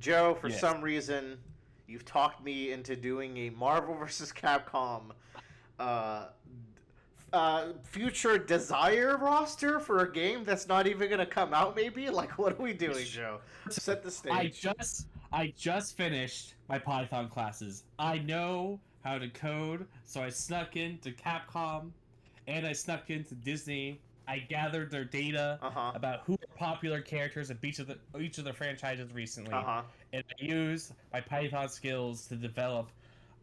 Joe, for Yes. some reason, you've talked me into doing a Marvel vs. Capcom uh, future desire roster for a game that's not even going to come out, maybe? Like, what are we doing, Joe? Set the I stage. just finished my Python classes. I know how to code, so I snuck into Capcom and I snuck into Disney. I gathered their data Uh-huh. about who are popular characters of each of the franchises recently, Uh-huh. and I used my Python skills to develop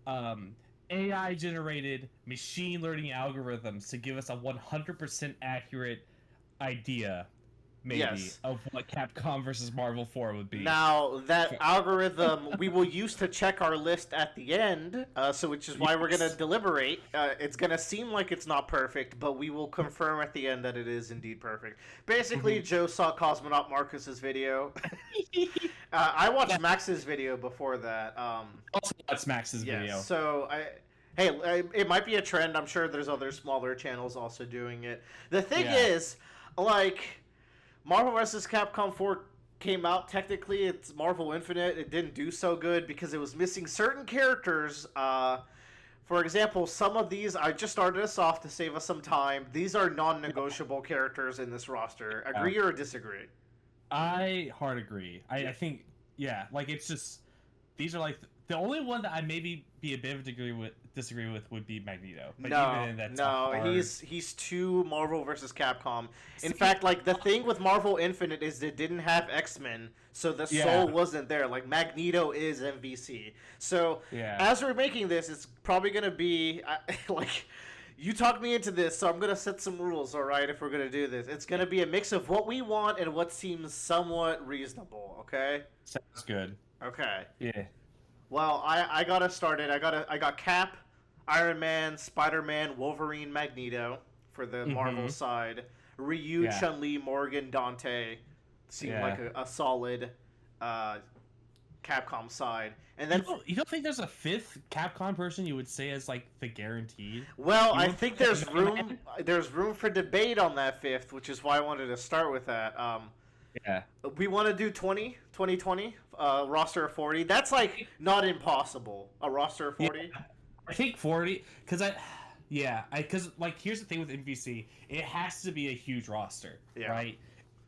um, AI generated machine learning algorithms to give us a 100% accurate idea, maybe, Yes. of what Capcom versus Marvel 4 would be. Now, that algorithm we will use to check our list at the end, so which is why we're going to Yes. deliberate. It's going to seem like it's not perfect, but we will confirm at the end that it is indeed perfect. Basically, Joe saw Cosmonaut Marcus's video. I watched Max's video before that. Also, that's Max's Yeah, video. so it might be a trend. I'm sure there's other smaller channels also doing it. The thing Yeah. is, like, Marvel vs. Capcom 4 came out. Technically, it's Marvel Infinite. It didn't do so good because it was missing certain characters. For example, some of these, I just started us off to save us some time. These are non-negotiable characters in this roster. Agree or disagree? I hard agree. I think, yeah, like it's just these are like the only one that I maybe be a bit of a disagree with would be Magneto. But even that's hard... he's too Marvel versus Capcom. In fact, like the thing with Marvel Infinite is it didn't have X-Men, so the soul wasn't there. Like Magneto is MVC. So as we're making this, it's probably gonna be like. You talked me into this, so I'm going to set some rules, all right, if we're going to do this. It's going to be a mix of what we want and what seems somewhat reasonable, okay? Sounds good. Okay. Yeah. Well, I got us started. I got Cap, Iron Man, Spider-Man, Wolverine, Magneto for the Marvel side. Ryu, Chun-Li, Morgan, Dante seem like a solid Capcom side. And then you don't think there's a fifth Capcom person you would say as like the guaranteed? Well, I think there's room for debate on that fifth, which is why I wanted to start with that. We want to do 2020 roster of 40. That's like not impossible. A roster of 40. Yeah, I think 40 because because like here's the thing with MVC, it has to be a huge roster, right?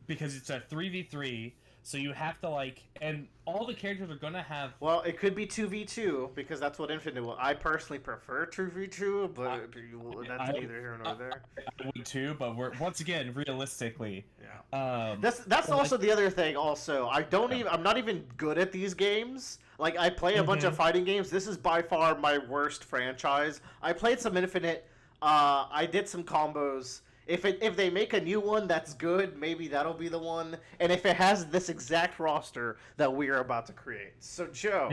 Because it's a 3v3. So you have to like, and all the characters are gonna have. Well, it could be 2v2 because that's what Infinite will. I personally prefer 2v2, but that's neither here nor there. I would too, but we're once again realistically. That's also the other thing. Also, I'm not even good at these games. Like I play a bunch of fighting games. This is by far my worst franchise. I played some Infinite. I did some combos. If they make a new one that's good, maybe that'll be the one. And if it has this exact roster that we are about to create. So, Joe,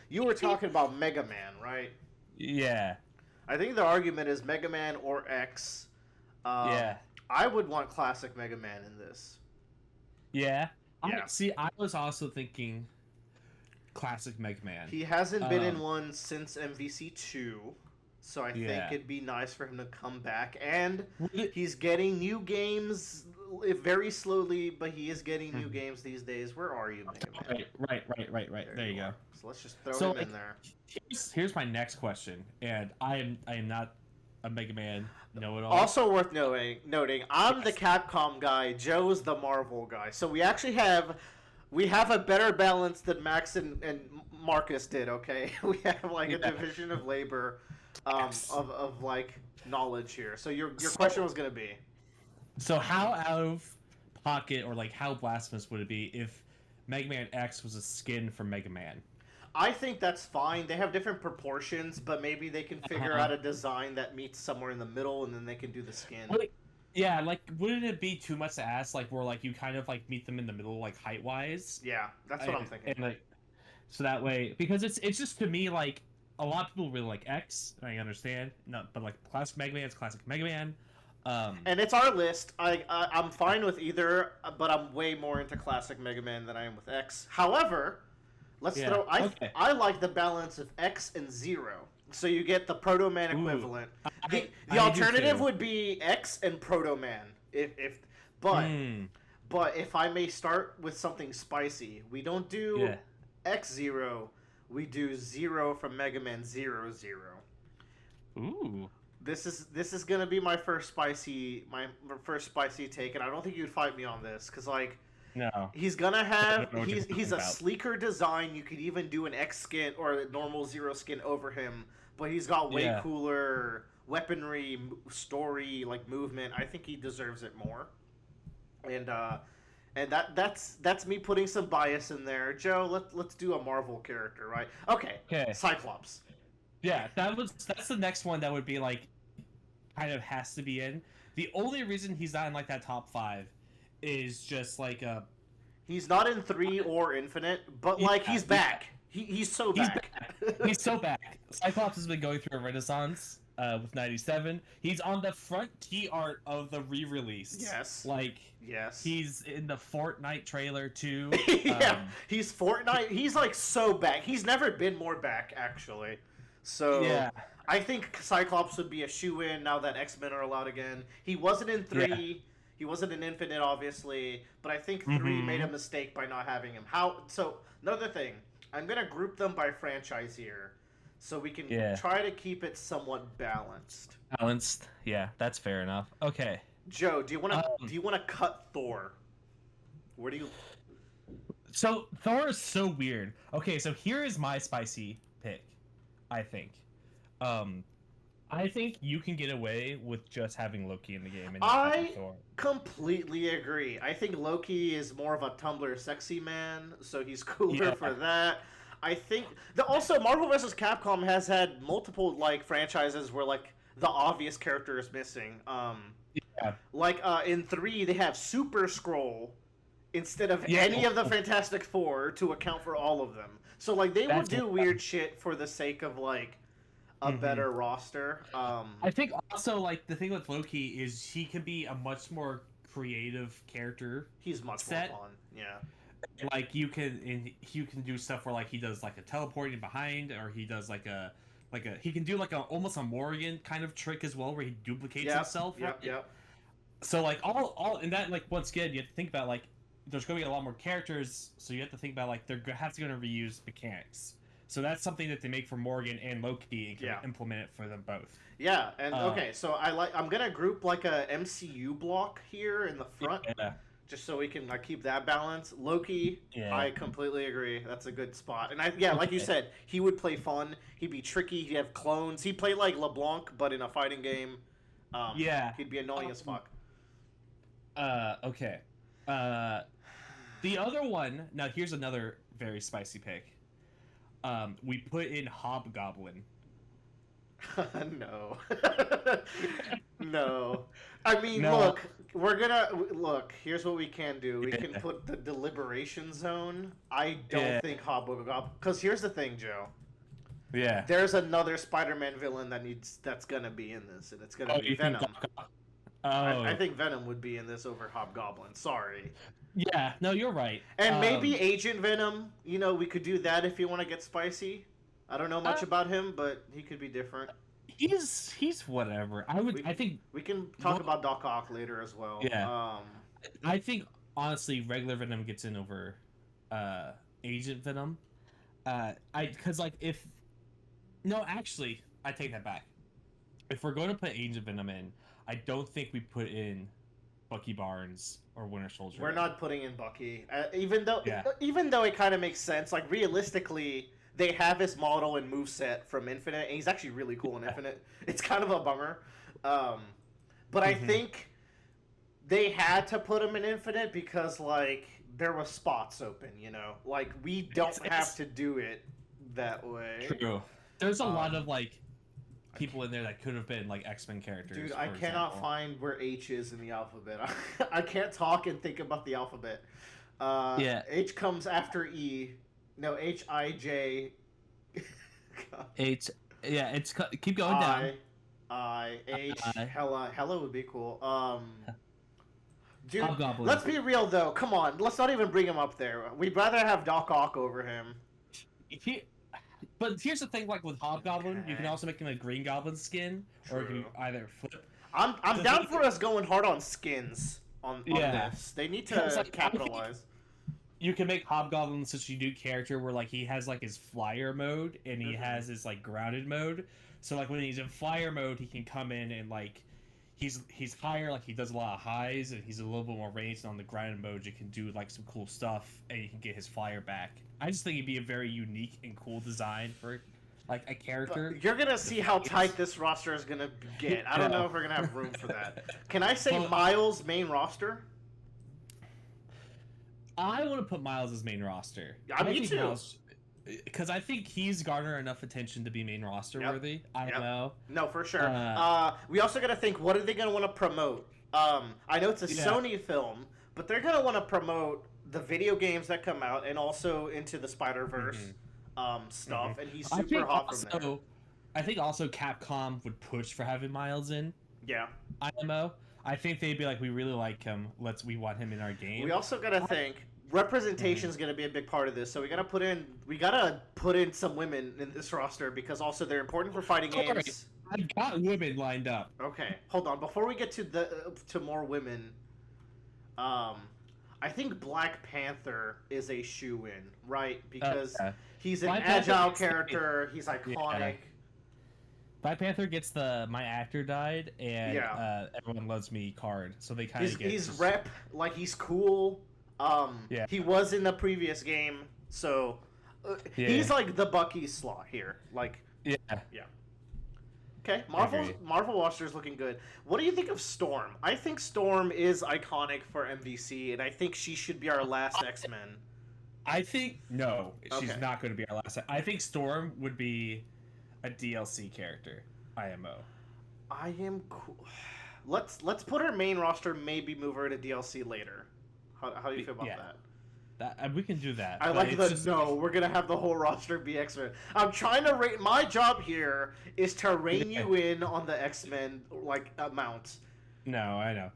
you were talking about Mega Man, right? Yeah. I think the argument is Mega Man or X. I would want classic Mega Man in this. Yeah. See, I was also thinking classic Mega Man. He hasn't been in one since MVC 2. So I think it'd be nice for him to come back. And he's getting new games very slowly, but he is getting new games these days. Where are you, Mega Man? Right. There you go. So let's just throw him in there. Here's my next question, and I am not a Mega Man know-it-all. Also worth noting, I'm the Capcom guy, Joe's the Marvel guy. So we actually have a better balance than Max and Marcus did, okay? We have like a division of labor. Of like knowledge here. So your question was gonna be. So how out of pocket or like how blasphemous would it be if Mega Man X was a skin from Mega Man? I think that's fine. They have different proportions, but maybe they can figure out a design that meets somewhere in the middle, and then they can do the skin. Yeah, like wouldn't it be too much to ask? Like where like you kind of like meet them in the middle, like height wise. Yeah, that's what I'm thinking. And like, so that way, because it's just to me like. A lot of people really like X, and I understand. No, but like classic Mega Man is classic Mega Man. And it's our list. I'm fine with either, but I'm way more into classic Mega Man than I am with X. However, I like the balance of X and Zero. So you get the Proto Man equivalent. The alternative would be X and Proto Man. But if I may start with something spicy, we don't do X-Zero, we do Zero from Mega Man 00. Ooh. This is gonna be my first spicy take, and I don't think you'd fight me on this, because like No. he's gonna have he's a about. sleeker design. You could even do an X skin or a normal Zero skin over him, but he's got way cooler weaponry, story, like movement. I think he deserves it more. And that's me putting some bias in there. Joe, let's do a Marvel character, right? Okay. Cyclops. Yeah, that's the next one that would be like kind of has to be in. The only reason he's not in like that top 5 is just like he's not in 3 or Infinite, but like he's back. He's so back. He's so back. Cyclops has been going through a renaissance with 97. He's on the front key art of the re-release. Yes. Yes. He's in the Fortnite trailer too. Yeah. He's Fortnite. He's like so back. He's never been more back actually. So yeah. I think Cyclops would be a shoe-in now that X-Men are allowed again. He wasn't in 3. Yeah. He wasn't in Infinite, obviously, but I think 3 made a mistake by not having him. So, another thing, I'm going to group them by franchise here, so we can try to keep it somewhat balanced. Balanced, yeah, that's fair enough. Okay. Joe, do you want to cut Thor? Where do you... So, Thor is so weird. Okay, so here is my spicy pick, I think. I think you can get away with just having Loki in the game. And I completely agree. I think Loki is more of a Tumblr sexy man, so he's cooler for that. I think also Marvel vs. Capcom has had multiple like franchises where like the obvious character is missing. Like in 3 they have Super Skrull instead of any of the Fantastic Four to account for all of them. So like they would do weird shit for the sake of like a better roster. I think also like the thing with Loki is he can be a much more creative character. He's much more fun. Yeah. Like you can do stuff where like he does like a teleporting behind, or he does he can do like almost a Morgan kind of trick as well where he duplicates himself. Yep. So like all and that like once again you have to think about like there's going to be a lot more characters, so you have to think about like they're going to reuse mechanics. So that's something that they make for Morgan and Loki and can implement it for them both. Yeah, and okay, so I'm gonna group like a MCU block here in the front, just so we can like keep that balance. Loki, I completely agree. That's a good spot, and like you said, he would play fun. He'd be tricky. He'd have clones. He'd play like LeBlanc, but in a fighting game. He'd be annoying as fuck. Okay. The other one. Now here's another very spicy pick. We put in Hobgoblin. No. No. I mean, look, here's what we can do. We can put the Deliberation Zone. I don't think Hobgoblin... Because here's the thing, Joe. Yeah. There's another Spider-Man villain that's gonna be in this, and it's gonna be Venom. I think Venom would be in this over Hobgoblin. Sorry. Yeah, no, you're right. And maybe Agent Venom, we could do that if you want to get spicy. I don't know much about him, but he could be different. He's whatever. I think we can talk about Doc Ock later as well. Yeah. I think honestly regular Venom gets in over Agent Venom. Because like actually I take that back. If we're going to put Agent Venom in, I don't think we put in Bucky Barnes or Winter Soldier. We're not putting in Bucky, even though it kind of makes sense. Like realistically, they have his model and moveset from Infinite, and he's actually really cool in Infinite. It's kind of a bummer, but I think they had to put him in Infinite because like there were spots open. Like we don't have to do it that way. True. There's a lot of like people in there that could have been like X-Men characters. Dude, I cannot find where H is in the alphabet. I can't talk and think about the alphabet. H comes after E. No, H I J. H. Yeah, it's keep going down. I H. Hella would be cool. Dude, Hobgoblin. Let's be real though. Come on, let's not even bring him up there. We'd rather have Doc Ock over him. But here's the thing, like with Hobgoblin, you can also make him a Green Goblin skin, or you can either flip. I'm down for us going hard on skins on this. They need to capitalize. you can make Hobgoblin such a unique character where like he has like his flyer mode and he has his like grounded mode. So like when he's in flyer mode, he can come in and like he's higher, like he does a lot of highs, and he's a little bit more ranged. And on the grounded mode, you can do like some cool stuff, and you can get his flyer back. I just think it'd be a very unique and cool design for like a character. But you're gonna see how tight this roster is gonna get. I don't know if we're gonna have room for that. Can I say Miles main roster? I want to put Miles as main roster. Yeah, me too. Because I think he's garnered enough attention to be main roster worthy. I don't know. No, for sure. We also got to think, what are they going to want to promote? I know it's a Sony film, but they're going to want to promote the video games that come out and also into the Spider-Verse stuff. And he's super hot from there. I think also Capcom would push for having Miles in. Yeah. IMO. I think they'd be like, we really like him. We want him in our game. We also got to think representation is going to be a big part of this. So we got to put in some women in this roster because also they're important for fighting games. I've got women lined up. Okay, hold on. Before we get to more women, I think Black Panther is a shoe-in, right? Because he's an agile character. He's iconic. Yeah. Black Panther gets the "my actor died" and everyone loves me card, so they kind of get. He's rep, like he's cool. He was in the previous game, so he's like the Bucky slot here. Like yeah. Okay, Marvel roster's looking good. What do you think of Storm? I think Storm is iconic for MVC, and I think she should be our last X-Men. I think no, she's not going to be our last. I think Storm would be a DLC character. IMO. I am cool. Let's put her main roster. Maybe move her to DLC later. How do you feel about that? We can do that. I like the no. We're gonna have the whole roster be X-Men. I'm trying to rate. My job here is to rein you in on the X-Men like amount. No, I know.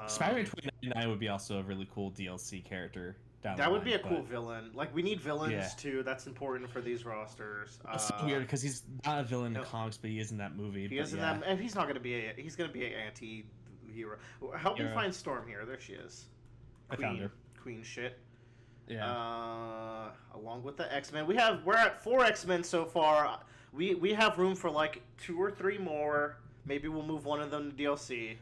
Spider-Man 2099 would be also a really cool DLC character. That would be a cool villain. Like we need villains too. That's important for these rosters. It's so weird because he's not a villain in the comics, but he is in that movie. He is in that, and he's not gonna be he's gonna be an anti-hero. Help me find Storm here. There she is. I found her. Queen shit. Yeah. Along with the X-Men, we're at 4 X-Men so far. We have room for like 2 or 3 more. Maybe we'll move one of them to DLC.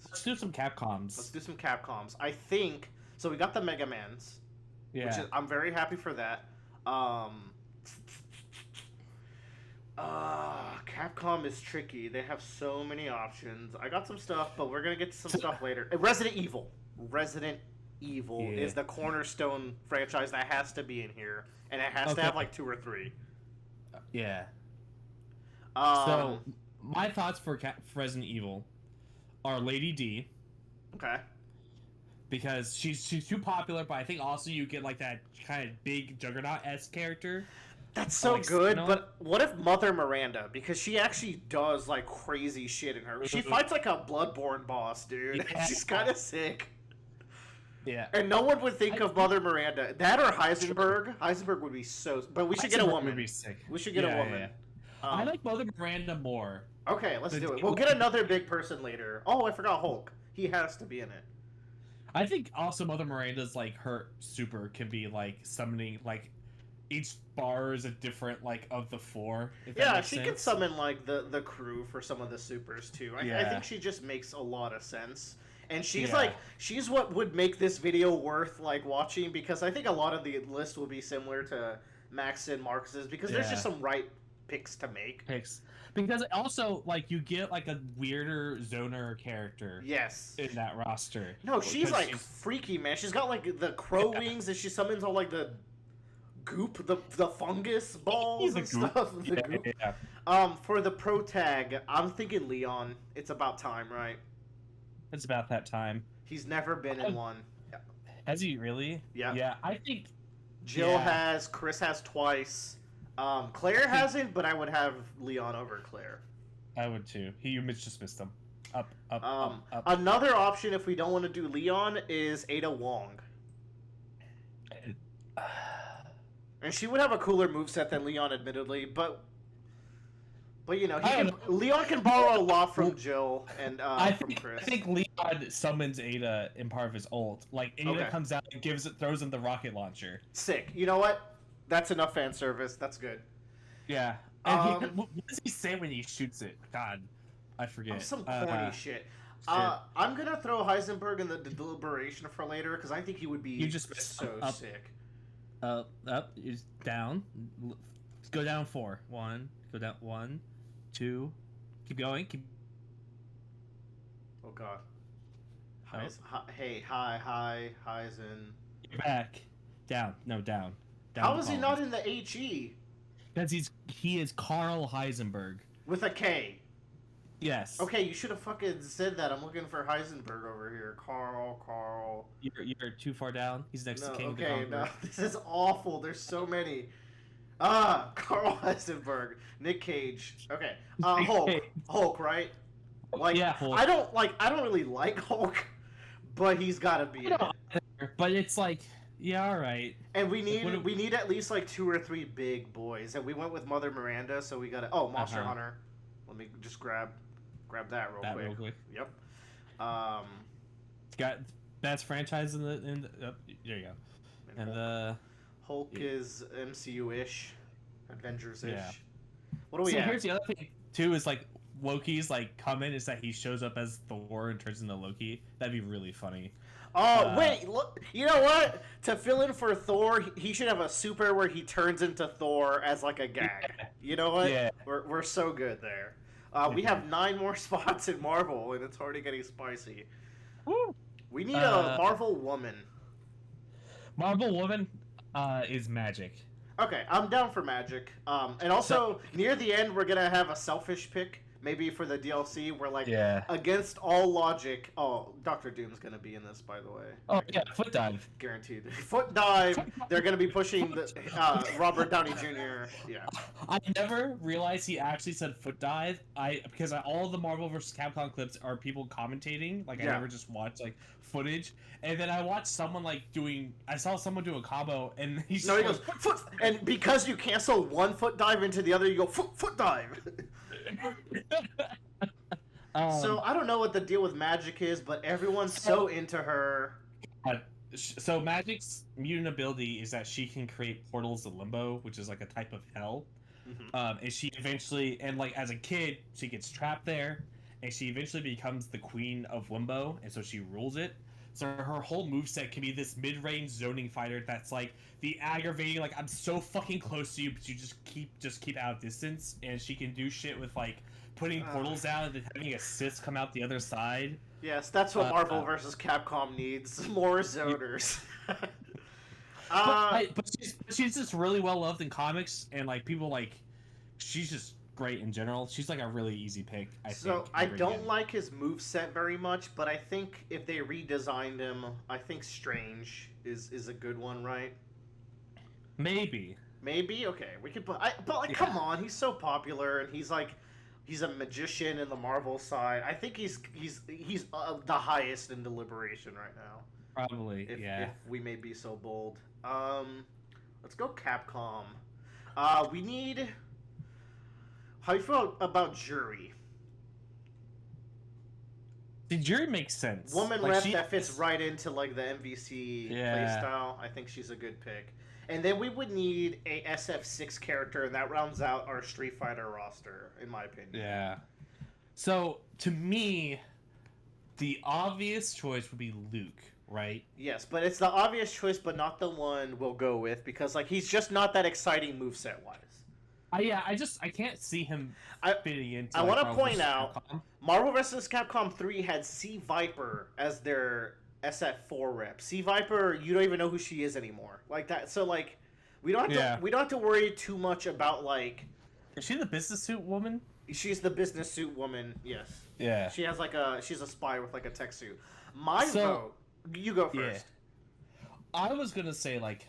Let's do some Capcoms. I think so. We got the Mega Mans. Yeah. Which I'm very happy for that. Capcom is tricky. They have so many options. I got some stuff, but we're gonna get to some stuff later. Resident Evil is the cornerstone franchise that has to be in here, and it has to have like 2 or 3. Yeah. So my thoughts for Resident Evil are Lady D. Okay. Because she's too popular, but I think also you get like that kind of big Juggernaut-esque character. That's so good, but what if Mother Miranda? Because she actually does like crazy shit in her. She fights like a Bloodborne boss, dude. Yeah. She's kind of sick. Yeah. And no one would think of Mother Miranda. That or Heisenberg. Heisenberg would be so... But we should get a woman. Would be sick. We should get a woman. Yeah. I like Mother Miranda more. Okay, let's do it. We'll get another big person later. Oh, I forgot Hulk. He has to be in it. I think also Mother Miranda's, like, her super can be, like, summoning, like, each bar is a different, like, of the 4. Yeah, she can summon, like, the crew for some of the supers, too. I think she just makes a lot of sense. And she's she's what would make this video worth like watching, because I think a lot of the list will be similar to Max and Marcus's, because there's just some right picks to make. Because also like you get like a weirder zoner character. Yes. In that roster. No, she's like freaky, man. She's got like the crow wings, and she summons all like the goop, the fungus balls and stuff. For the pro tag, I'm thinking Leon. It's about time, right? It's about that time. He's never been in one. Has he really? Yeah. Yeah, I think Jill has. Chris has twice. Claire hasn't, but I would have Leon over Claire. I would too. You just missed him. Up. Another option, if we don't want to do Leon, is Ada Wong. And she would have a cooler moveset than Leon, admittedly, but But Leon can borrow a lot from Jill and from Chris. I think Leon summons Ada in part of his ult. Like Ada comes out and throws him the rocket launcher. Sick. You know what? That's enough fan service. That's good. Yeah. And what does he say when he shoots it? God, I forget. Some corny shit. I'm gonna throw Heisenberg in the deliberation for later because I think he would be sick. Up, down. Go down 4. 1. Go down 1, 2. Keep going. Oh God. Hi, Heisen. You're back. Down. No, down. How is he not in the HE? Because he is Carl Heisenberg with a K. Yes. Okay, you should have fucking said that. I'm looking for Heisenberg over here. Carl. You're too far down. He's next to King. Okay, no, this is awful. There's so many. Carl Heisenberg, Nick Cage. Okay, Hulk, right? Like, yeah, Hulk. I don't really like Hulk, but he's got to be in it. But it's like, yeah, all right. And we need at least like 2 or 3 big boys. And we went with Mother Miranda, so we got to. Oh, Monster Hunter. Let me just grab that real quick. Yep. It's got best franchise in the there you go. And Hulk is MCU-ish, Avengers-ish. Yeah. What do we have? Here's the other thing too is like Loki's like comment is that he shows up as Thor and turns into Loki. That'd be really funny. Oh wait, look! You know what? To fill in for Thor, he should have a super where he turns into Thor as like a gag. Yeah. You know what? Yeah. We're so good there. We have 9 more spots in Marvel, and it's already getting spicy. Woo. We need a Marvel woman. Marvel woman is Magic. Okay, I'm down for Magic. And also, near the end, we're going to have a selfish pick, maybe for the DLC, where, like, against all logic... Oh, Dr. Doom's going to be in this, by the way. Oh, yeah, Foot Dive. Guaranteed. Foot Dive, they're going to be pushing the, Robert Downey Jr., yeah. I never realized he actually said Foot Dive, because all the Marvel vs. Capcom clips are people commentating, like, I never just watched, like, footage, and then I watched someone, like, I saw someone do a combo, and he goes, foot, and because you cancel one foot dive into the other, you go, foot dive. So I don't know what the deal with Magic is, but everyone's so into her. So Magic's mutant ability is that she can create portals of limbo, which is like a type of hell. Mm-hmm. And she eventually, and like as a kid, she gets trapped there, and she eventually becomes the queen of limbo, and so she rules it. So her whole moveset can be this mid-range zoning fighter that's like the aggravating, like I'm so fucking close to you, but you just keep out of distance, and she can do shit with like putting portals out and then having assists come out the other side. Yes, that's what Marvel vs. Capcom needs. More zoners. But she's just really well loved in comics, and like people like she's just great in general. She's like a really easy pick, I think. I don't like his moveset very much, but I think if they redesigned him, I think Strange is a good one, right? Maybe. Okay, we could put. But like, come on, he's so popular, and he's a magician in the Marvel side. I think he's the highest in deliberation right now. Probably, if we may be so bold. Let's go Capcom. We need. How do you feel about Jury? The Jury makes sense. Woman rep that fits right into like the MVC playstyle. I think she's a good pick. And then we would need a SF6 character, and that rounds out our Street Fighter roster, in my opinion. Yeah. So, to me, the obvious choice would be Luke, right? Yes, but it's the obvious choice, but not the one we'll go with, because like he's just not that exciting moveset-wise. I can't see him fitting into. I want to point out, Marvel vs. Capcom 3 had C Viper as their SF4 rep. C Viper, you don't even know who she is anymore. Like that, so like we don't have to worry too much about like. Is she the business suit woman? She's the business suit woman. Yes. Yeah. She has she's a spy with like a tech suit. My vote. You go first. Yeah. I was gonna say like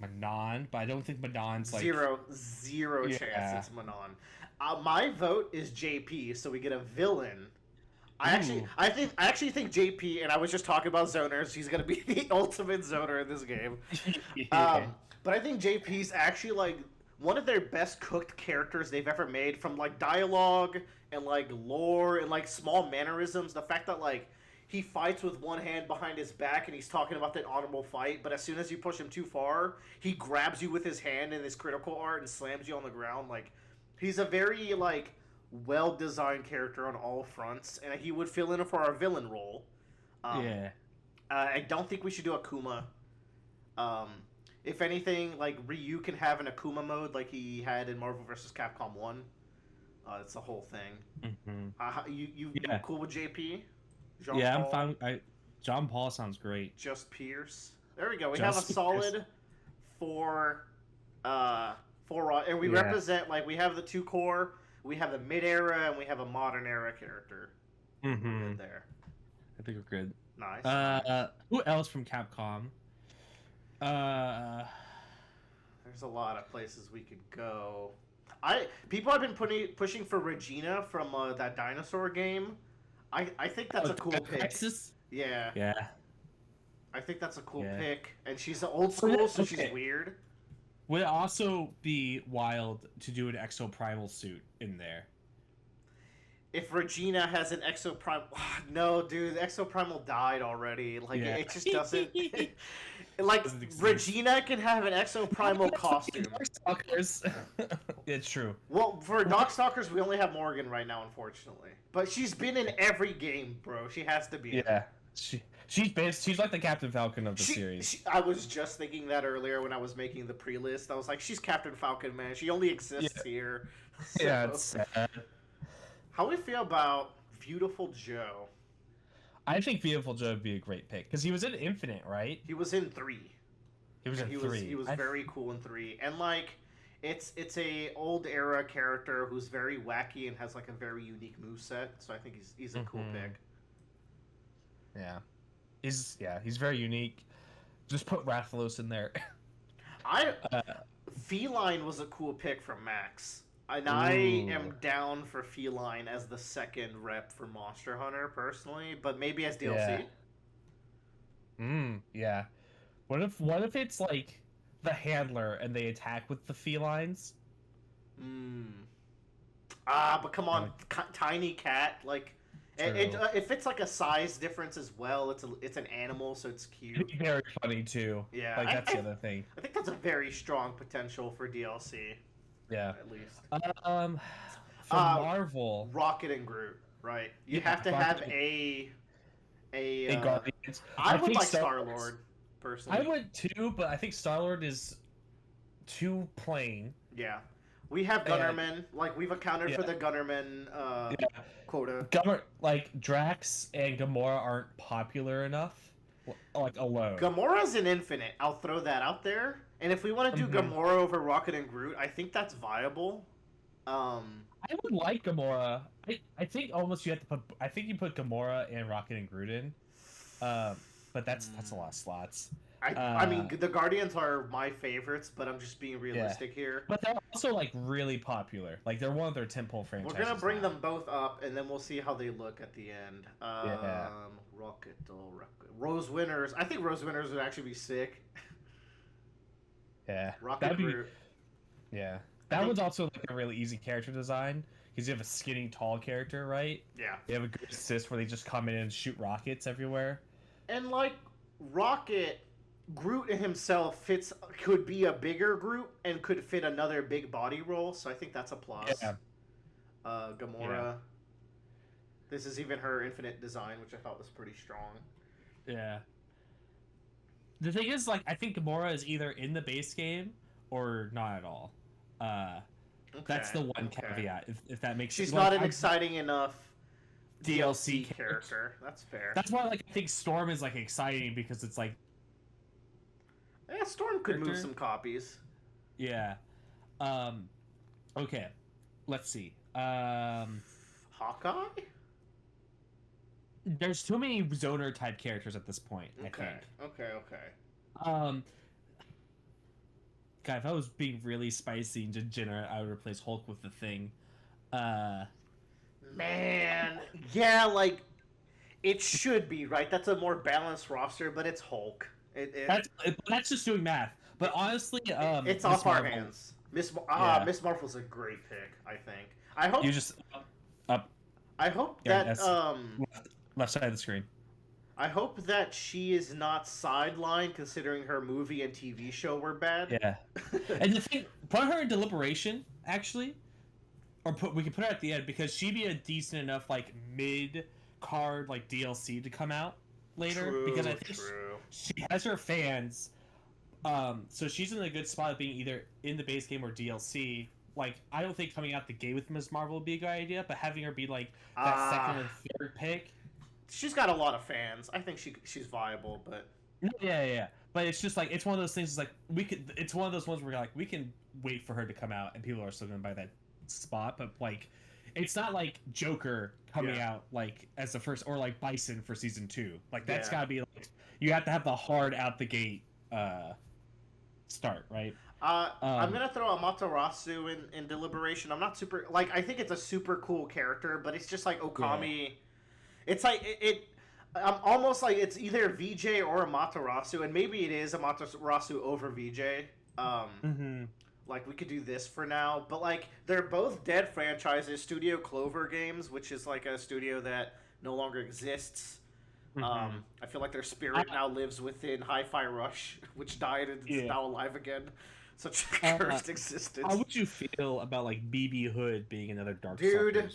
Manon, but I don't think Manon's like zero chance it's Manon. My vote is JP, so we get a villain. I actually think JP, and I was just talking about zoners. He's gonna be the ultimate zoner in this game. But I think JP's actually like one of their best cooked characters they've ever made, from like dialogue and like lore and like small mannerisms. The fact that like he fights with one hand behind his back and he's talking about that honorable fight, but as soon as you push him too far, he grabs you with his hand in his critical art and slams you on the ground. Like, he's a very like well designed character on all fronts, and he would fill in for our villain role. I don't think we should do Akuma. If anything, like Ryu can have an Akuma mode like he had in Marvel vs. Capcom 1. It's the whole thing. Mm-hmm. You cool with JP? I'm fine. John Paul sounds great. Just Pierce. There we go. We have a solid four, and we represent, like, we have the 2 core, we have the mid era, and we have a modern era character. Mm-hmm. We're good there. I think we're good. Nice. Who else from Capcom? There's a lot of places we could go. People have been pushing for Regina from that dinosaur game. I think that's a cool pick. Texas? Yeah. Yeah. I think that's a cool pick, and she's old school, so she's weird. Would it also be wild to do an Exo-Primal suit in there? If Regina has an Exo-Primal... No, dude, the Exo-Primal died already. Like, it just doesn't... Like, Regina can have an Exo-Primal costume. Darkstalkers. It's true. Well, for Darkstalkers, we only have Morgan right now, unfortunately. But she's been in every game, bro. She has to be. Yeah. She's like the Captain Falcon of the series. I was just thinking that earlier when I was making the pre-list. I was like, she's Captain Falcon, man. She only exists here. So. Yeah, it's sad. How do we feel about Beautiful Joe? I think Beautiful Joe would be a great pick because he was in Infinite, right? He was in 3. He was in 3. He was very cool in 3, and like, it's a old era character who's very wacky and has like a very unique moveset. So I think he's a cool pick. Yeah, he's very unique. Just put Rathalos in there. Feline was a cool pick from Max. And I am down for Feline as the second rep for Monster Hunter, personally, but maybe as DLC. Yeah. What if it's like the handler and they attack with the felines? But come on, tiny cat, like it fits like a size difference as well. It's an animal, so it's cute. It'd be very funny too. Yeah, like that's the other thing. I think that's a very strong potential for DLC. Yeah, at least. For Marvel, Rocket and Groot, right? You have to have a Guardians. I would like Star-Lord, personally. I would too, but I think Star-Lord is too plain. Yeah. We have Gunnerman. Like, we've accounted for the Gunnerman quota. Drax and Gamora aren't popular enough, like, alone. Gamora's in Infinite. I'll throw that out there. And if we want to do Gamora over Rocket and Groot, I think that's viable. I would like Gamora. I think almost you have to put... I think you put Gamora and Rocket and Groot in. But that's a lot of slots. I mean, the Guardians are my favorites, but I'm just being realistic here. But they're also, like, really popular. Like, they're one of their tentpole franchises. We're going to bring them both up, and then we'll see how they look at the end. Rocket. Rose Winners. I think Rose Winners would actually be sick. Yeah. Rocket Groot. Yeah. That one's also, like, a really easy character design. Because you have a skinny, tall character, right? Yeah. You have a good assist where they just come in and shoot rockets everywhere. And, like, Rocket... Groot himself could be a bigger Groot and could fit another big body roll, so I think that's a plus. Yeah. Gamora. Yeah. This is even her infinite design, which I thought was pretty strong. Yeah. The thing is, like, I think Gamora is either in the base game or not at all. That's the one caveat, if that makes sense. She's not an exciting enough DLC character. That's fair. That's why, like, I think Storm is, like, exciting because it's like. Yeah, Storm could move some copies. Yeah. Okay. Let's see. Hawkeye? There's too many Zoner type characters at this point, I think. Okay. God, if I was being really spicy and degenerate, I would replace Hulk with the Thing. Man. Yeah, like, it should be, right? That's a more balanced roster, but it's Hulk. That's just doing math. But honestly, it's off our hands. Miss Marvel's a great pick. I think. I hope You just up. I hope Yeah, that left side of the screen. I hope that she is not sidelined, considering her movie and TV show were bad. Yeah, and the thing, put her in deliberation actually, or we can put her at the end because she'd be a decent enough like mid card like DLC to come out later because I think she has her fans. So she's in a good spot of being either in the base game or DLC. Like, I don't think coming out the gate with Ms. Marvel would be a good idea, but having her be like that second or third pick. She's got a lot of fans. I think she's viable, but yeah. But it's just like it's one of those things. It's like it's one of those ones where like we can wait for her to come out, and people are still going to buy that spot. But like, it's not like Joker coming out like as the first, or like Bison for season 2. Like that's got to be like you have to have the hard out the gate start, right? I'm gonna throw Amaterasu in deliberation. I'm not super like I think it's a super cool character, but it's just like Okami. Yeah. It's like I'm almost like it's either VJ or Amaterasu, and maybe it is Amaterasu over VJ. Like we could do this for now, but like they're both dead franchises. Studio Clover Games, which is like a studio that no longer exists. I feel like their spirit now lives within Hi-Fi Rush, which died and is now alive again. Such a cursed existence. How would you feel about like BB Hood being another Dark Dude,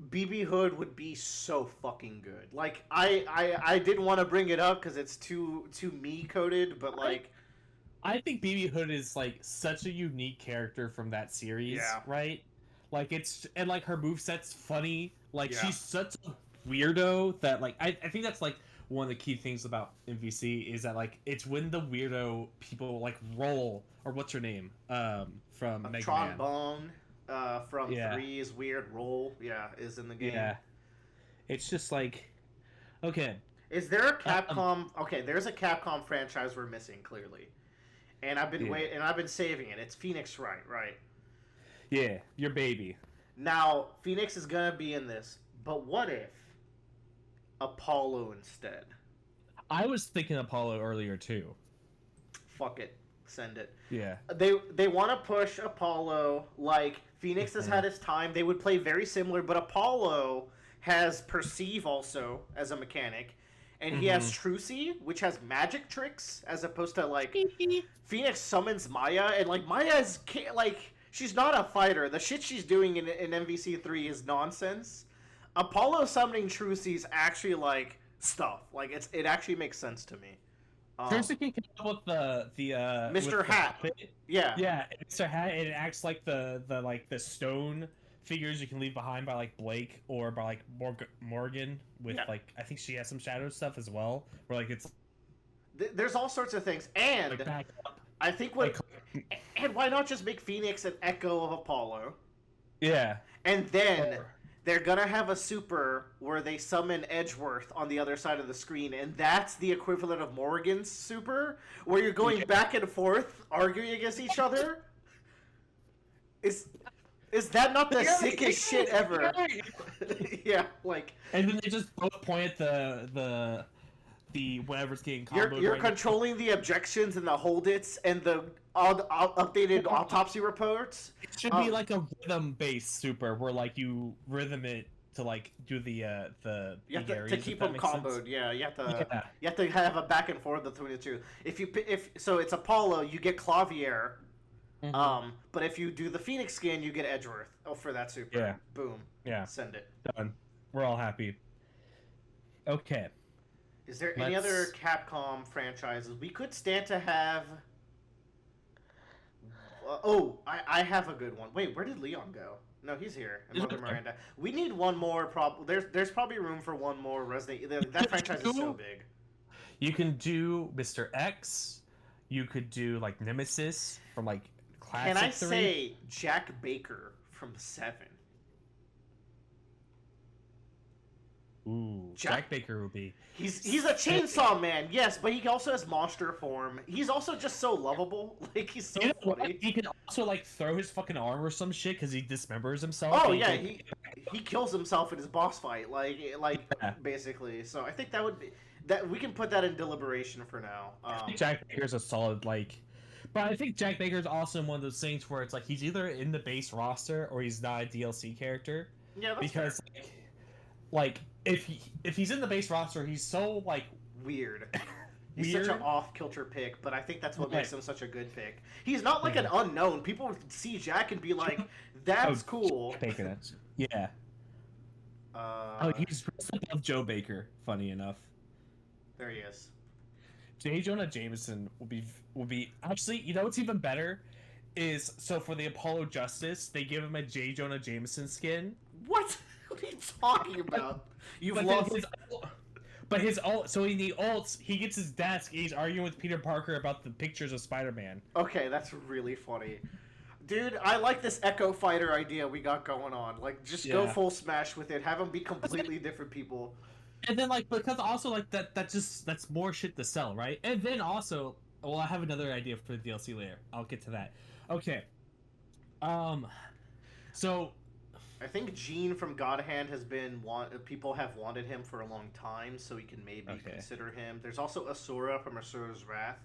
BB Hood would be so fucking good. Like I didn't want to bring it up because it's too me coded, but like I think BB Hood is like such a unique character from that series, right? Like it's and like her moveset's funny. Like she's such a weirdo that like I think that's like one of the key things about MVC is that like it's when the weirdo people like roll or what's her name from Mega Trombone from 3's weird roll is in the game. Yeah, it's just like okay. Is there a Capcom? Okay, there's a Capcom franchise we're missing clearly, and I've been waiting and I've been saving it. It's Phoenix Wright, right? Yeah, your baby. Now Phoenix is gonna be in this, but what if Apollo instead? I was thinking Apollo earlier too. Fuck it. Send it. Yeah. They want to push Apollo like Phoenix has had his time. They would play very similar, but Apollo has Perceive also as a mechanic, and he has Trucy, which has magic tricks as opposed to like Phoenix summons Maya, and like Maya's like she's not a fighter. The shit she's doing in MVC3 is nonsense. Apollo summoning Trucy is actually like stuff. Like it actually makes sense to me. Trucy can come up with the Mr. Hat. Yeah, Mr. Hat. And it acts like the stone figures you can leave behind by like Blake or by like Morgan with like I think she has some shadow stuff as well. Where like it's there's all sorts of things, and like I think and why not just make Phoenix an echo of Apollo? Yeah, and then. They're gonna have a super where they summon Edgeworth on the other side of the screen, and that's the equivalent of Morgan's super, where you're going back and forth, arguing against each other. Is that not the sickest shit ever? Yeah, like. And then they just both point at the whatever's getting comboed. You're controlling the objections and the hold its and the updated autopsy reports. It should be like a rhythm-based super where like you rhythm it to like do the you have to keep them comboed. Sense. Yeah, you have to have a back and forth between the two. If so, it's Apollo, you get Clavier. But if you do the Phoenix skin, you get Edgeworth. Oh, for that super. Yeah. Boom. Yeah. Send it. Done. We're all happy. Okay. Is there any other Capcom franchises we could stand to have? I have a good one. Wait, where did Leon go? No, he's here. And Mother Miranda. We need one more. There's probably room for one more Resident. That franchise is so big. You can do Mr. X. You could do like Nemesis from like Classic 3. Can I say Jack Baker from 7? Ooh, Jack Baker would be. He's a chainsaw man, yes, but he also has monster form. He's also just so lovable. Like he's so funny. He can also like throw his fucking arm or some shit because he dismembers himself. Oh yeah, he kills himself in his boss fight, basically. So I think that would be that we can put that in deliberation for now. I think Jack Baker's a solid like But I think Jack Baker is also one of those things where it's like he's either in the base roster or he's not a DLC character. Yeah, that's because like if he's in the base roster, he's so like weird. He's such an off-kilter pick, but I think that's what makes him such a good pick. He's not like an unknown. People see Jack and be like, "That's cool." Baker, that's yeah. He's above Joe Baker. Funny enough, there he is. J. Jonah Jameson will be actually. You know what's even better is so for the Apollo Justice they give him a J. Jonah Jameson skin. What? What are you talking about? You've lost. But his ult, so in the ults, he gets his desk and he's arguing with Peter Parker about the pictures of Spider-Man. Okay, that's really funny. Dude, I like this Echo Fighter idea we got going on. Like, just go full smash with it. Have them be completely different people. And then, like, because also, like, that's more shit to sell, right? And then also, well, I have another idea for the DLC later. I'll get to that. Okay. So... I think Gene from God Hand has been people have wanted him for a long time, so we can maybe consider him. There's also Asura from Asura's Wrath.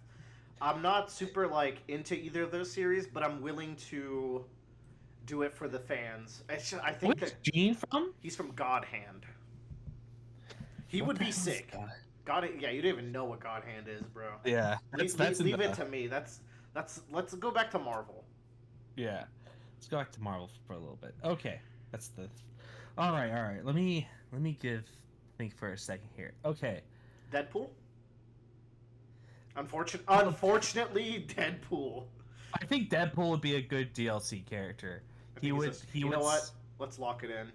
I'm not super like into either of those series, but I'm willing to do it for the fans. I think What's Gene from? He's from God Hand. He would be sick. God, yeah, you don't even know what God Hand is, bro. Yeah, leave it to me. That's. Let's go back to Marvel. Yeah, let's go back to Marvel for a little bit. Okay. That's the. All right. Let me think for a second here. Okay. Deadpool. Unfortunately, Deadpool. I think Deadpool would be a good DLC character. He would. You know what? Let's lock it in.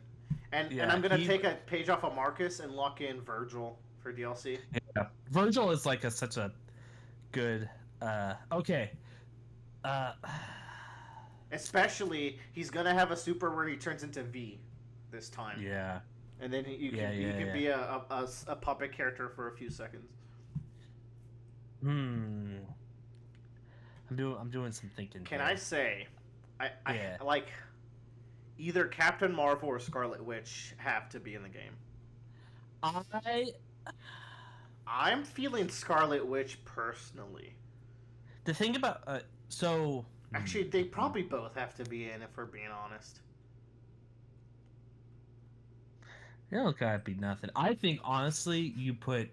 And I'm gonna take a page off of Marcus and lock in Virgil for DLC. Yeah, Virgil is like such a good. Okay. Especially, he's gonna have a super where he turns into V this time. Yeah. And then you can be a puppet character for a few seconds. I'm doing some thinking. Can I say, I like either Captain Marvel or Scarlet Witch have to be in the game. I'm feeling Scarlet Witch personally. The thing about actually, they probably both have to be in if we're being honest. It don't gotta be nothing. I think honestly, you put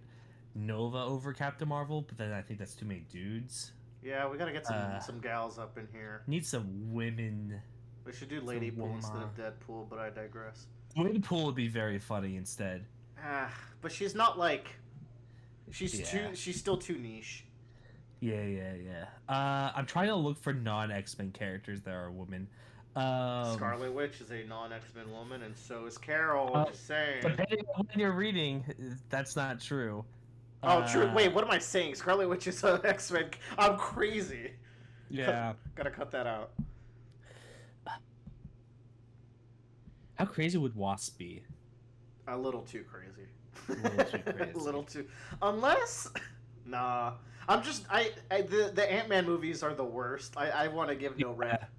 Nova over Captain Marvel, but then I think that's too many dudes. Yeah, we gotta get some gals up in here. Need some women. We should do Lady Pool instead of Deadpool, but I digress. Lady Pool would be very funny instead. But she's not like. She's still too niche. Yeah. I'm trying to look for non-X-Men characters that are women. Scarlet Witch is a non-X-Men woman, and so is Carol. Just saying. Depending on when you're reading, that's not true. Oh, true. Wait, what am I saying? Scarlet Witch is an X-Men. I'm crazy. Yeah. Gotta cut that out. How crazy would Wasp be? A little too crazy. A little too crazy. A little too. Unless. Nah. I'm just. The Ant-Man movies are the worst. I want to give no rep.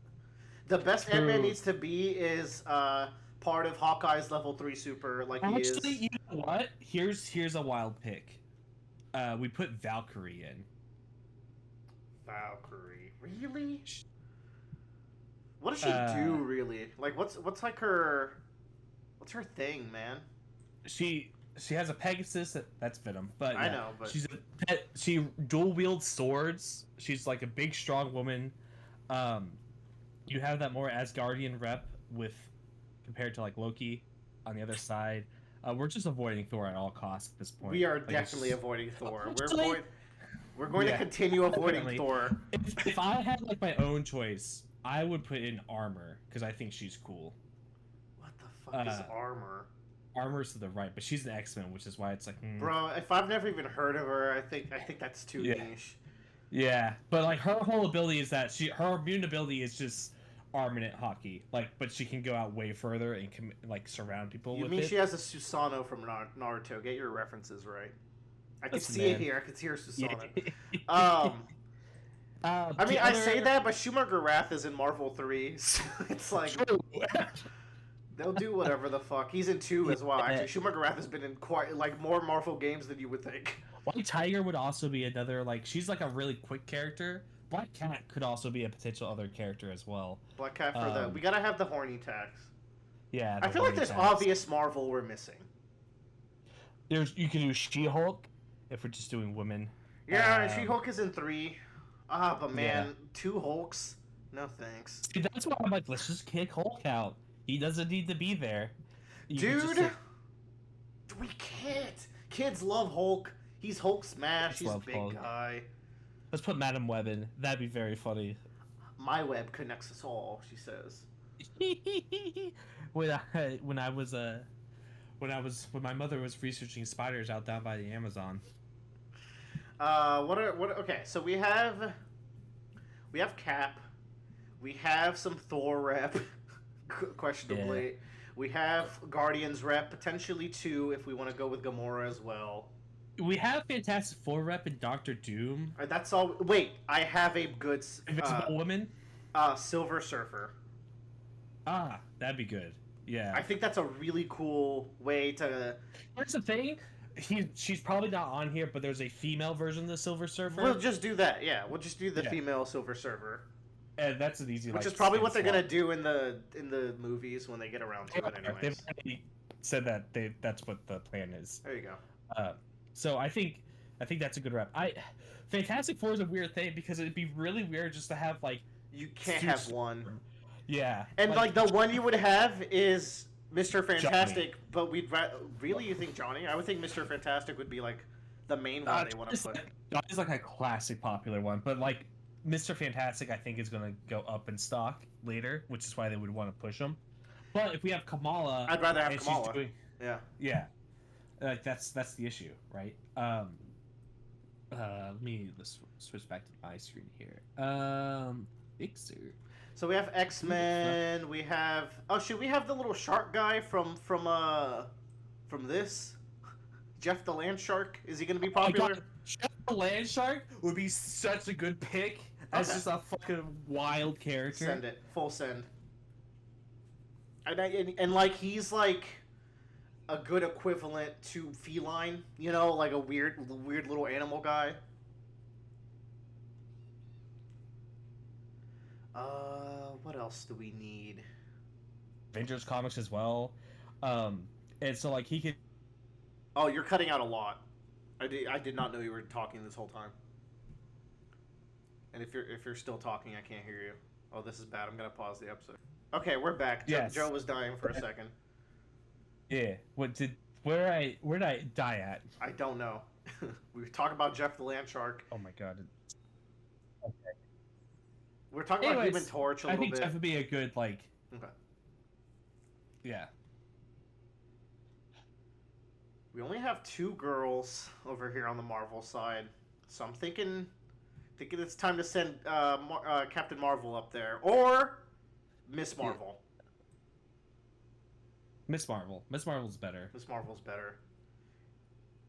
The best Ant-Man needs to be is part of Hawkeye's level 3 super, like he is. Actually, you know what? Here's a wild pick. We put Valkyrie in. Valkyrie, really? What does she do, really? Like, what's like her? What's her thing, man? She has a Pegasus. That's Venom, but I know. But she's a pet. She dual wields swords. She's like a big, strong woman. You have that more Asgardian rep with compared to like Loki on the other side. We're just avoiding Thor at all costs at this point. We are definitely avoiding Thor. We're going to continue avoiding Thor. If I had like my own choice, I would put in Armor because I think she's cool. What the fuck is Armor? Armor's to the right, but she's an X-Men, which is why it's like. Bro, if I've never even heard of her, I think that's too niche. Yeah, but like her whole ability is that her immune ability is just armament hockey, like, but she can go out way further and can like surround people. You mean she has a Susanoo from Naruto? Get your references right. I can see it here. I can see her Susanoo. Yeah. I mean, I say that, but Schumacher Wrath is in Marvel 3, so it's like they'll do whatever the fuck. He's in 2 as well. Actually, Schumacher Wrath has been in quite like more Marvel games than you would think. White Tiger would also be another, like, she's like a really quick character, Black Cat could also be a potential other character as well. Black Cat for the... We gotta have the horny tax. Yeah. I feel like there's obvious Marvel we're missing. You can do She-Hulk if we're just doing women. Yeah, She-Hulk is in 3. But man, 2 Hulks? No thanks. See, that's why I'm like, let's just kick Hulk out. He doesn't need to be there. Dude! We can't! Kids love Hulk. He's Hulk smash. He's a big guy. Let's put Madam Web in. That'd be very funny. My web connects us all, she says. when my mother was researching spiders out down by the Amazon. Okay, so we have Cap. We have some Thor rep, questionably. Yeah. We have Guardians rep, potentially 2 if we want to go with Gamora as well. We have Fantastic Four rep and Doctor Doom. That's all. Wait, I have a good... Invisible Woman? Silver Surfer. Ah, that'd be good. Yeah. I think that's a really cool way to... Here's the thing. She's probably not on here, but there's a female version of the Silver Surfer. We'll just do that, yeah. We'll just do the female Silver Surfer. And that's an easy... Which is probably what they're going to do in the movies when they get around to it anyways. They've already said that that's what the plan is. There you go. So I think that's a good rep. Fantastic Four is a weird thing because it'd be really weird just to have like... You can't have one. Yeah. And like the one you would have is Mr. Fantastic, Johnny. But we'd really, you think Johnny? I would think Mr. Fantastic would be like the main one they want to put. Johnny's like a classic popular one, but like Mr. Fantastic I think is going to go up in stock later, which is why they would want to push him. But if we have Kamala... I'd rather have Kamala. Yeah. Like that's the issue, right? Let's switch back to my screen here. Fixer. So we have X-Men. We have... Oh, should we have the little shark guy from this? Jeff the Land Shark? Is he going to be popular? Jeff the Land Shark would be such a good pick. As just a fucking wild character. Send it. Full send. And like he's like a good equivalent to Feline, you know, like a weird little animal guy. What else do we need? Avengers comics as well. And so like he could... Oh, you're cutting out a lot. I did not know you were talking this whole time. And if you're still talking, I can't hear you. Oh, this is bad. I'm gonna pause the episode. Okay, we're back. Yes. Joe was dying for a second. Yeah. Where did I die at? I don't know. We were talking about Jeff the Land Shark. Oh my god. Okay. We're talking about Human Torch a little bit. I think Jeff would be a good like. Okay. Yeah. We only have 2 girls over here on the Marvel side, so I'm thinking it's time to send Captain Marvel up there or Miss Marvel. Yeah. Miss Marvel. Miss Marvel's better. Miss Marvel's better.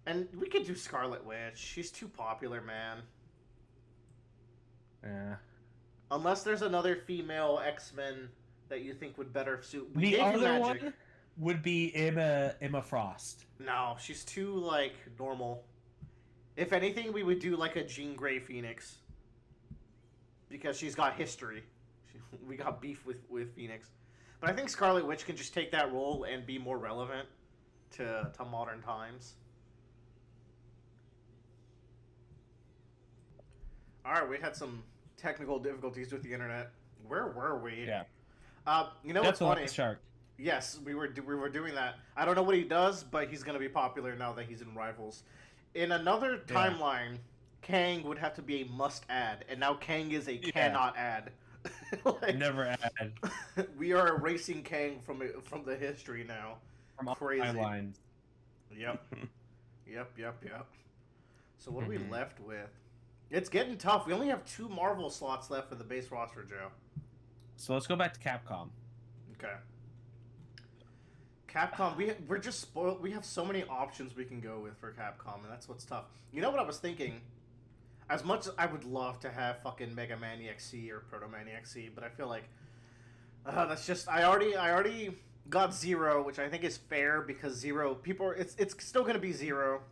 And we could do Scarlet Witch. She's too popular, man. Yeah. Unless there's another female X-Men that you think would better suit. The other one would be Emma Frost. No, she's too like normal. If anything, we would do like a Jean Grey Phoenix. Because she's got history. We got beef with Phoenix. But I think Scarlet Witch can just take that role and be more relevant to modern times. Alright, we had some technical difficulties with the internet. Where were we? Yeah. You know what's funny? Shark. Yes, we were doing that. I don't know what he does, but he's going to be popular now that he's in Rivals. In another timeline, Kang would have to be a must add, and now Kang is a cannot add. Like, never add. We are erasing Kang from the history now. From all crazy timelines. Yep. Yep. So what are we left with? It's getting tough. We only have 2 Marvel slots left for the base roster, Joe. So let's go back to Capcom. Okay. Capcom, we're just spoiled. We have so many options we can go with for Capcom, and that's what's tough. You know what I was thinking? As much as I would love to have fucking Mega Man EXC or Proto Man EXC, but I feel like that's just I already got Zero, which I think is fair because Zero people are, it's still gonna be Zero,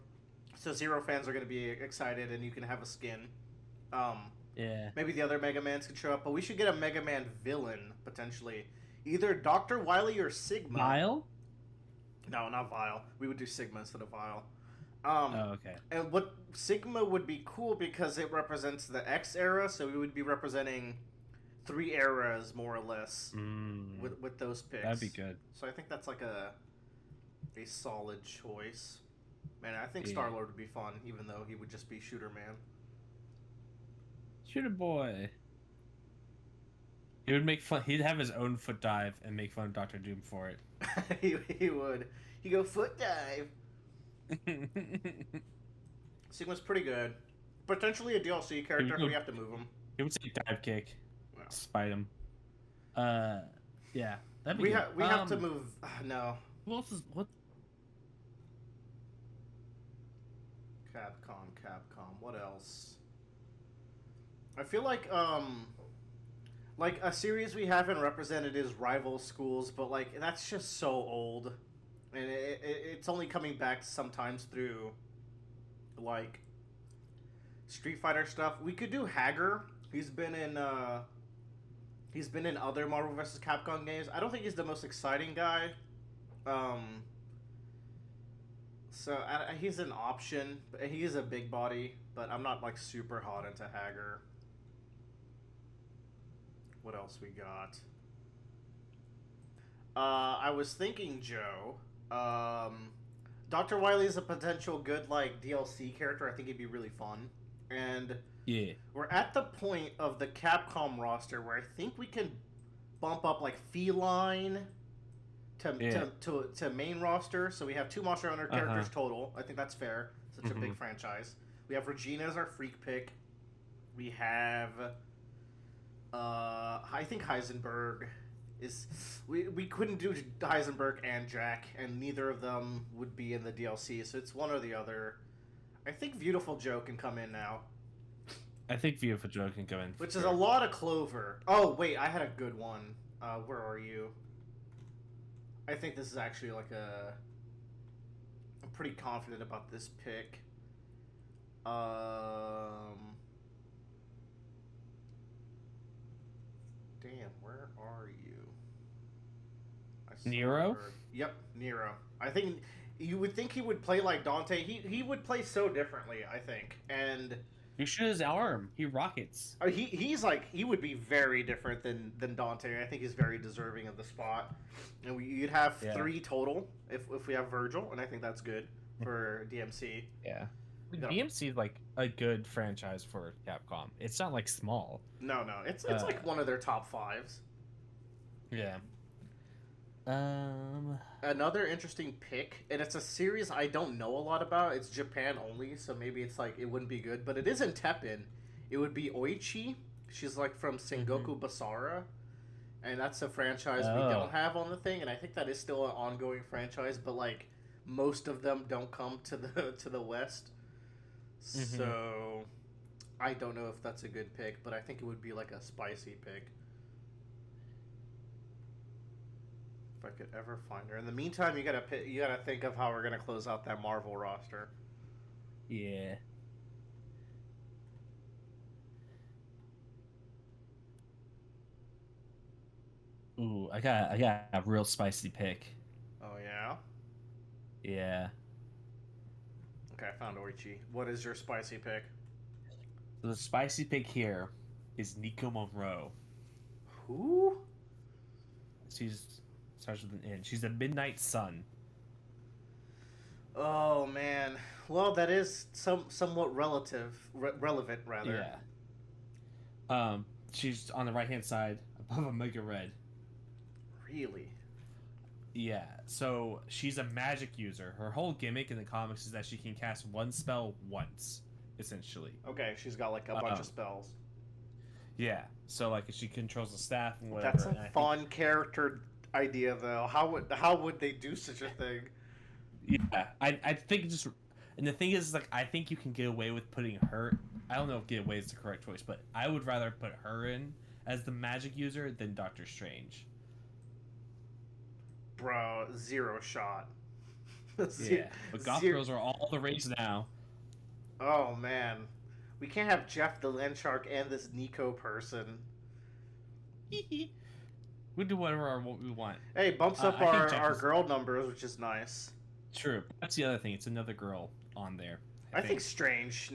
so Zero fans are gonna be excited, and you can have a skin. Yeah. Maybe the other Mega Mans could show up, but we should get a Mega Man villain potentially, either Dr. Wily or Sigma. Vile? No, not Vile. We would do Sigma instead of Vile. Oh, okay. And what Sigma would be cool because it represents the X era, so we would be representing 3 eras more or less with those picks. That'd be good. So I think that's like a solid choice. Man, I think Star-Lord would be fun, even though he would just be Shooter Man. Shooter boy. He would make fun. He'd have his own foot dive and make fun of Doctor Doom for it. he would. He'd go foot dive. Sigma's pretty good. Potentially a DLC character if we have to move him. He would say dive kick. No. Spite him. Yeah. That'd be we good. we have to move. No. Who else is what? Capcom. What else? I feel like a series we haven't represented is Rival Schools, but like that's just so old, and it's only coming back sometimes through like Street Fighter stuff. We could do Hager. He's been in other Marvel vs. Capcom games. I don't think he's the most exciting guy. So he's an option. He is a big body, but I'm not like super hot into Hager. What else we got? I was thinking, Joe. Dr. Wily is a potential good like DLC character. I think he'd be really fun. And yeah, we're at the point of the Capcom roster where I think we can bump up like Feline to main roster. So we have 2 Monster Hunter characters total. I think that's fair. Such a big franchise. We have Regina as our freak pick. We have I think Heisenberg is we couldn't do Heisenberg and Jack, and neither of them would be in the DLC, so it's one or the other. I think Beautiful Joe can come in now. I think Beautiful Joe can come in. Which is a lot of Clover. Oh wait, I had a good one. Where are you? I think this is actually like I'm pretty confident about this pick. Damn, where are you? Nero? Yep, Nero. I think you would think he would play like Dante. He would play so differently, I think. And you shoot his arm. He rockets. He would be very different than Dante. I think he's very deserving of the spot. And you'd have 3 total if we have Virgil, and I think that's good for DMC. Yeah. DMC is like a good franchise for Capcom. It's not like small. No, it's like one of their top 5s. Yeah. Another interesting pick, and it's a series I don't know a lot about. It's Japan only, so maybe it's like it wouldn't be good, but it is in Teppen. It would be Oichi. She's like from Sengoku Basara, and that's a franchise we don't have on the thing, and I think that is still an ongoing franchise, but like most of them don't come to the West. So I don't know if that's a good pick, but I think it would be like a spicy pick. If I could ever find her. In the meantime, you gotta think of how we're gonna close out that Marvel roster. Yeah. Ooh, I got a real spicy pick. Oh yeah. Yeah. Okay, I found Oichi. What is your spicy pick? So the spicy pick here is Nico Monroe. Who? She's starts with an N. She's a Midnight Sun. Oh man. Well, that is somewhat relevant rather. Yeah. She's on the right hand side above Omega Red. Really? Yeah. So she's a magic user. Her whole gimmick in the comics is that she can cast one spell once, essentially. Okay, she's got like a bunch of spells. Yeah. So like she controls the staff and whatever. That's a fun character idea though. How would they do such a thing? Yeah. I think just, and the thing is like I think you can get away with putting her. I don't know if get away is the correct choice, but I would rather put her in as the magic user than Doctor Strange. Bro, zero shot. Yeah, but goth girls are all the rage now. Oh man, We can't have Jeff the Land Shark and this Nico person. We do whatever we want. Hey, bumps up our girl numbers, which is nice. True. That's the other thing. It's another girl on there. I think Strange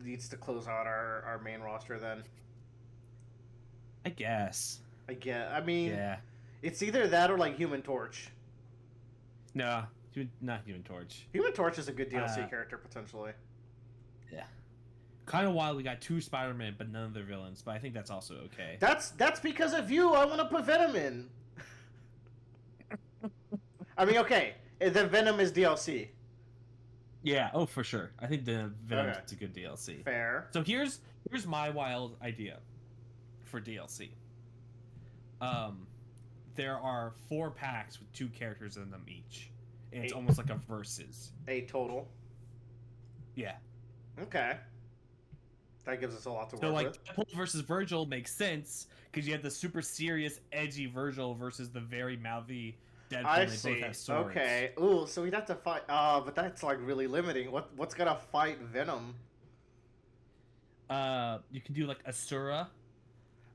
needs to close out our main roster then. I guess. I mean, yeah. It's either that or like Human Torch. No, not Human Torch. Human Torch is a good DLC character potentially. Yeah. Kind of wild we got 2 Spider-Man, but none of their villains. But I think that's also okay. That's because of you. I want to put Venom in. I mean, okay, the Venom is DLC. Yeah. Oh, for sure. I think the Venom is a good DLC. Fair. So here's my wild idea for DLC. There are 4 packs with 2 characters in them each. And it's almost like a versus. 8 total. Yeah. Okay. That gives us a lot to work with. So, like, with. Deadpool versus Virgil makes sense because you have the super serious, edgy Virgil versus the very mouthy Deadpool. I they see. Both have swords. Okay. Ooh, so we'd have to fight. But that's like really limiting. What's gonna fight Venom? You can do like Asura.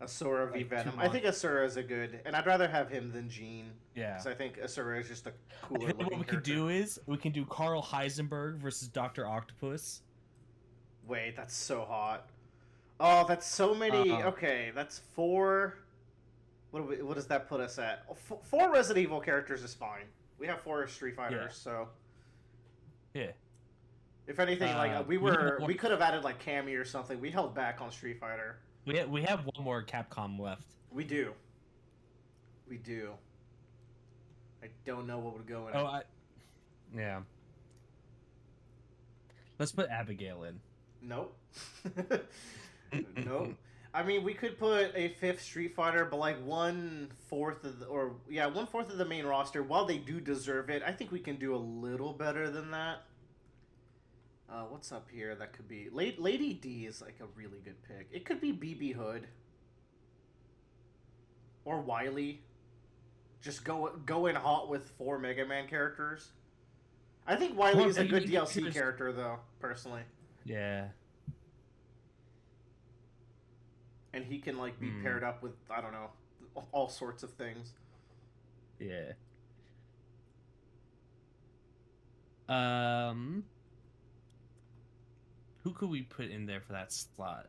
Asura v Venom. I think Asura is a good, and I'd rather have him than Jean. Yeah. Because I think Asura is just a cooler looking what we could do is we can do Carl Heisenberg versus Dr. Octopus. Wait, that's so hot. Oh, that's so many. Okay, that's 4. What does that put us at? 4 Resident Evil characters is fine. We have 4 Street Fighters, so. Yeah. If anything, like we could have added like Cammy or something. We held back on Street Fighter. We have 1 more Capcom left. We do. I don't know what would go in it. Yeah. Let's put Abigail in. Nope. Nope. I mean, we could put a 5th Street Fighter, but like 1/4 of the, 1/4 of the main roster. While they do deserve it, I think we can do a little better than that. What's up here? That could be Lady D is like a really good pick. It could be BB Hood or Wily. Just go in hot with 4 Mega Man characters. I think Wily is a good DLC character, though, personally. Yeah. And he can like be paired up with, I don't know, all sorts of things. Yeah. Who could we put in there for that slot?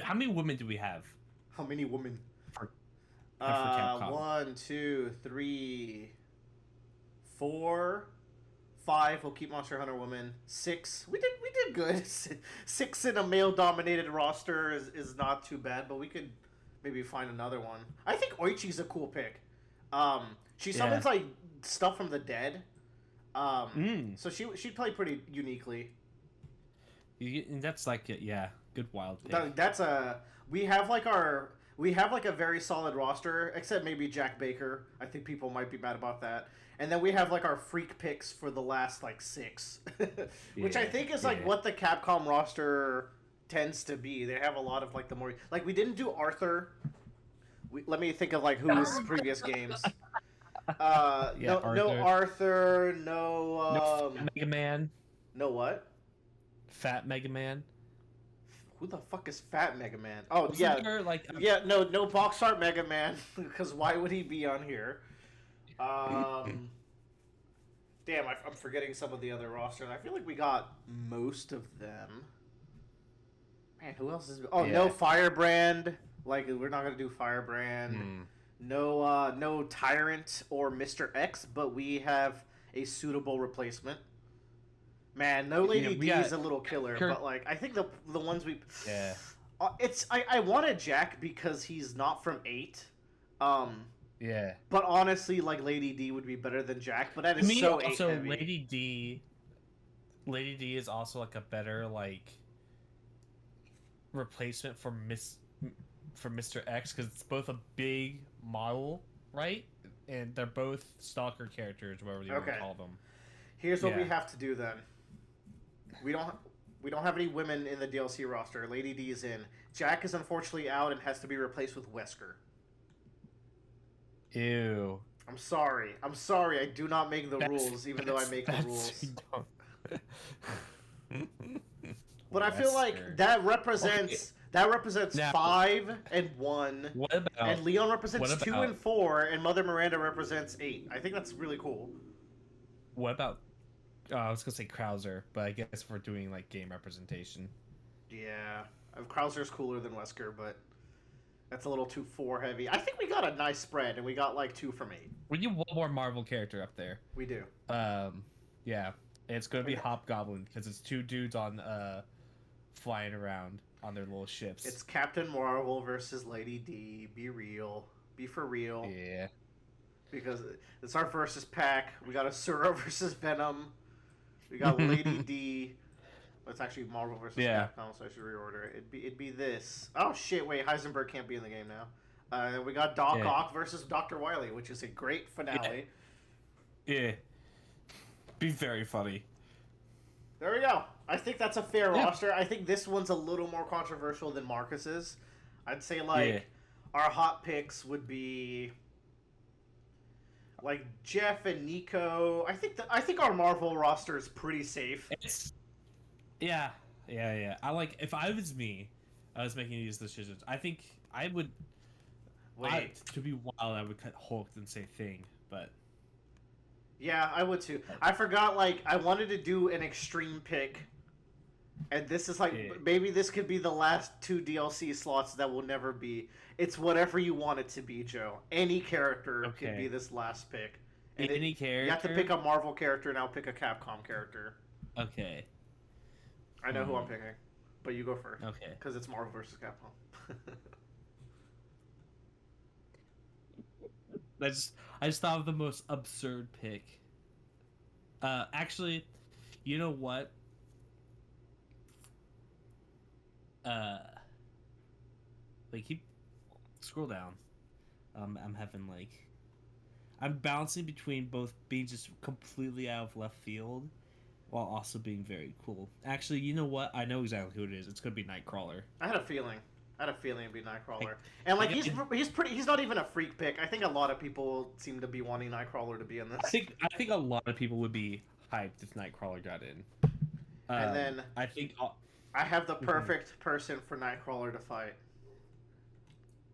How many women do we have? How many women? For Capcom? 1, 2, 3, 4, 5. We'll keep Monster Hunter women. 6. We did good. 6 in a male-dominated roster is not too bad, but we could maybe find another one. I think Oichi's a cool pick. She summons like stuff from the dead. So she'd play pretty uniquely. That's like good wild pick. We have like a very solid roster, except maybe Jack Baker. I think people might be mad about that. And then we have like our freak picks for the last like 6, which I think is like what the Capcom roster tends to be. They have a lot of like the more like we didn't do Arthur. Let me think of like who's previous games. No Arthur, no Mega Man. No what? Fat Mega Man. Who the fuck is Fat Mega Man? Oh, Wasn't there, no Box Art Mega Man, because why would he be on here? Damn, I'm forgetting some of the other rosters. I feel like we got most of them. Man, who else is? Oh, no Firebrand. Like we're not gonna do Firebrand. No Tyrant or Mr. X, but we have a suitable replacement. Man, no Lady D is a little killer, but like I think the ones we I wanted Jack because he's not from 8. But honestly, like Lady D would be better than Jack, but that is so 8 heavy. Lady D is also like a better like replacement for Mr. X because it's both a big model, right? And they're both stalker characters, whatever you want to call them. Here's what we have to do then. We don't have any women in the DLC roster. Lady D is in. Jack is unfortunately out and has to be replaced with Wesker. Ew. I'm sorry. I do not make the rules, even though I make the rules. But I feel like that represents Now, 5 and 1, what about and Leon represents what 2 about and 4, and Mother Miranda represents 8. I think that's really cool. what about? I was gonna say Krauser, but I guess we're doing like game representation. Yeah, Krauser's cooler than Wesker, but that's a little too 4 heavy. I think we got a nice spread, and we got like 2 from 8. We need one more Marvel character up there. We do. Yeah, it's gonna be Hobgoblin because it's 2 dudes on flying around on their little ships. It's Captain Marvel versus Lady D. Be real. Be for real. Yeah. Because it's our versus pack. We got Asura versus Venom. We got Lady D. Well, it's actually Marvel versus Capcom, so I should reorder it. It'd be this. Oh shit! Wait, Heisenberg can't be in the game now. And we got Doc Ock versus Dr. Wily, which is a great finale. Yeah. Be very funny. There we go. I think that's a fair roster. I think this one's a little more controversial than Marcus's. I'd say our hot picks would be like Jeff and Nico. I think our Marvel roster is pretty safe. Yeah. If I was me, I was making these decisions. I think I would. To be wild, I would cut Hulk and say Thing, but. Yeah, I would too. I forgot, I wanted to do an extreme pick. And this is maybe this could be the last 2 DLC slots that will never be. It's whatever you want it to be, Joe. Any character could be this last pick. And any character? You have to pick a Marvel character, and I'll pick a Capcom character. Okay. I know who I'm picking, but you go first. Okay. Because it's Marvel versus Capcom. I just thought of the most absurd pick. Actually, you know what? Scroll down. I'm having I'm bouncing between both being just completely out of left field, while also being very cool. Actually, you know what? I know exactly who it is. It's gonna be Nightcrawler. I had a feeling it'd be Nightcrawler. And he's not even a freak pick. I think a lot of people seem to be wanting Nightcrawler to be in this. I think a lot of people would be hyped if Nightcrawler got in. And then I think I have the perfect person for Nightcrawler to fight.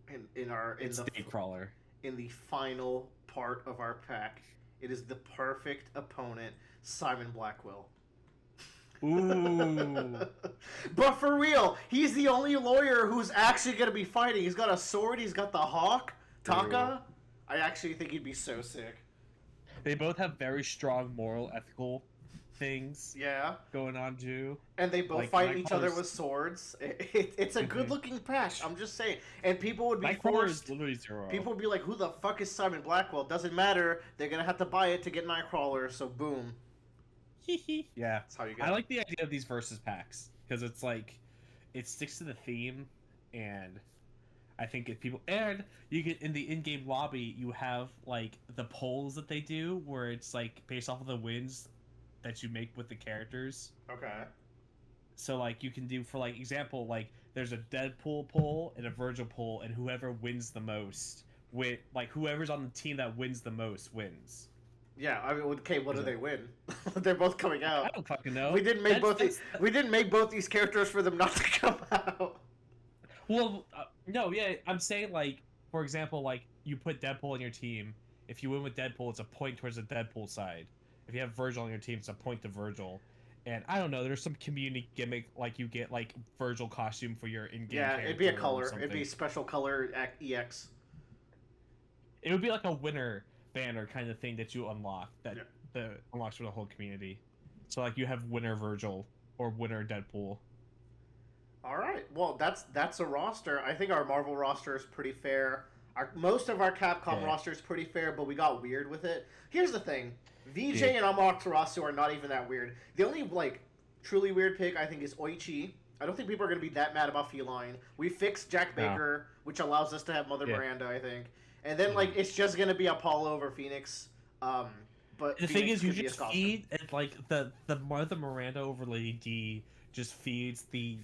In Nightcrawler. In the final part of our pack, it is the perfect opponent, Simon Blackwell. Ooh. But for real, he's the only lawyer who's actually going to be fighting. He's got a sword, he's got the hawk, Taka. I actually think he'd be so sick. They both have very strong moral, ethical things going on too. And they both fight each other with swords. It's a good-looking pack, I'm just saying. And people would be forced... People would be like, who the fuck is Simon Blackwell? Doesn't matter. They're going to have to buy it to get Nightcrawler, so boom. Yeah. That's how you go. I like the idea of these versus packs, because it's it sticks to the theme, and I think if people... And you get in the in-game lobby, you have, the polls that they do, where it's, based off of the wins that you make with the characters. Okay. So, you can do, for, example, there's a Deadpool poll and a Virgil poll, and whoever wins the most, whoever's on the team that wins the most wins. Yeah, I mean, okay, what do they win? They're both coming out. I don't fucking know. We didn't make both these characters for them not to come out. Well, no, yeah, I'm saying, for example, you put Deadpool on your team. If you win with Deadpool, it's a point towards the Deadpool side. If you have Virgil on your team, it's a point to Virgil. And I don't know, there's some community gimmick, you get, Virgil costume for your in-game character. Yeah, it'd be a color. It'd be special color EX. It would be like a winner banner kind of thing that you unlock, that unlocks for the whole community. So, you have winner Virgil or winner Deadpool. All right. Well, that's a roster. I think our Marvel roster is pretty fair. Most of our Capcom roster is pretty fair, but we got weird with it. Here's the thing. VJ and Amaterasu are not even that weird. The only, truly weird pick, I think, is Oichi. I don't think people are going to be that mad about Feline. We fixed Jack Baker, which allows us to have Mother Miranda, I think. And then, it's just going to be Apollo over Phoenix. But the thing is, you just feed, the Mother Miranda over Lady D just feeds the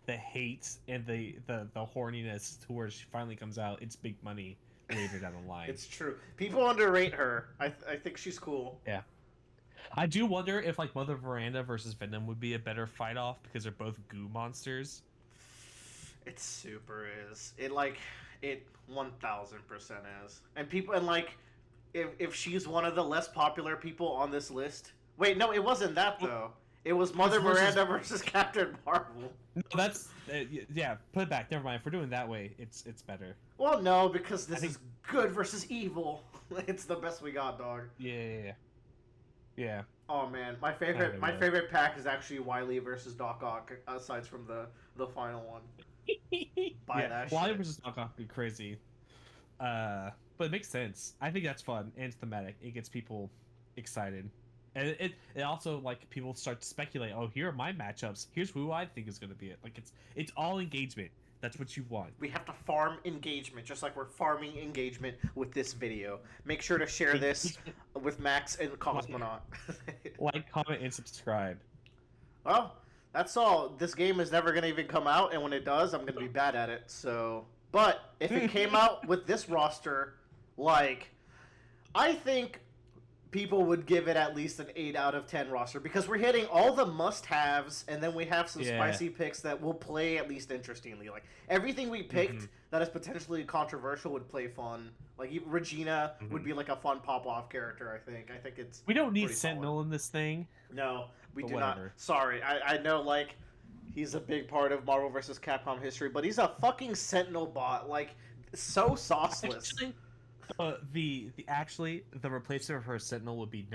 hate and the horniness to where she finally comes out. It's big money later down the line. It's true. People underrate her. I think she's cool. Yeah. I do wonder if like Mother Miranda versus Venom would be a better fight off because they're both goo monsters. It super is. It 1000% is. And people and like if she's one of the less popular people on this list. Wait, no, it wasn't that though. It was Mother Miranda versus Captain Marvel. No, that's yeah. Put it back. Never mind. If we're doing that way, it's better. Well, no, because this is good versus evil. It's the best we got, dog. Yeah. Oh man, my favorite pack is actually Wily versus Doc Ock. Aside from the final one. Buy that. Wily shit. versus Doc Ock would be crazy. But it makes sense. I think that's fun and it's thematic. It gets people excited. And it also like people start to speculate. Oh, here are my matchups. Here's who I think is going to be it. Like it's all engagement. That's what you want. We have to farm engagement, just like we're farming engagement with this video. Make sure to share this with Max and Cosmonaut. Like, comment, and subscribe. Well, that's all. This game is never gonna even come out, and when it does, I'm gonna be bad at it. So, but if it came out with this roster, like, I think people would give it at least an 8 out of 10 roster because we're hitting all the must-haves, and then we have some spicy picks that will play at least interestingly. Like everything we picked that is potentially controversial would play fun. Like even Regina would be like a fun pop-off character. I think it's. We don't need Sentinel in this thing. No, we do whatever. not. Sorry, I know like he's a big part of Marvel vs. Capcom history, but he's a fucking Sentinel bot. Like so sauceless. Actually, the replacement for Sentinel would be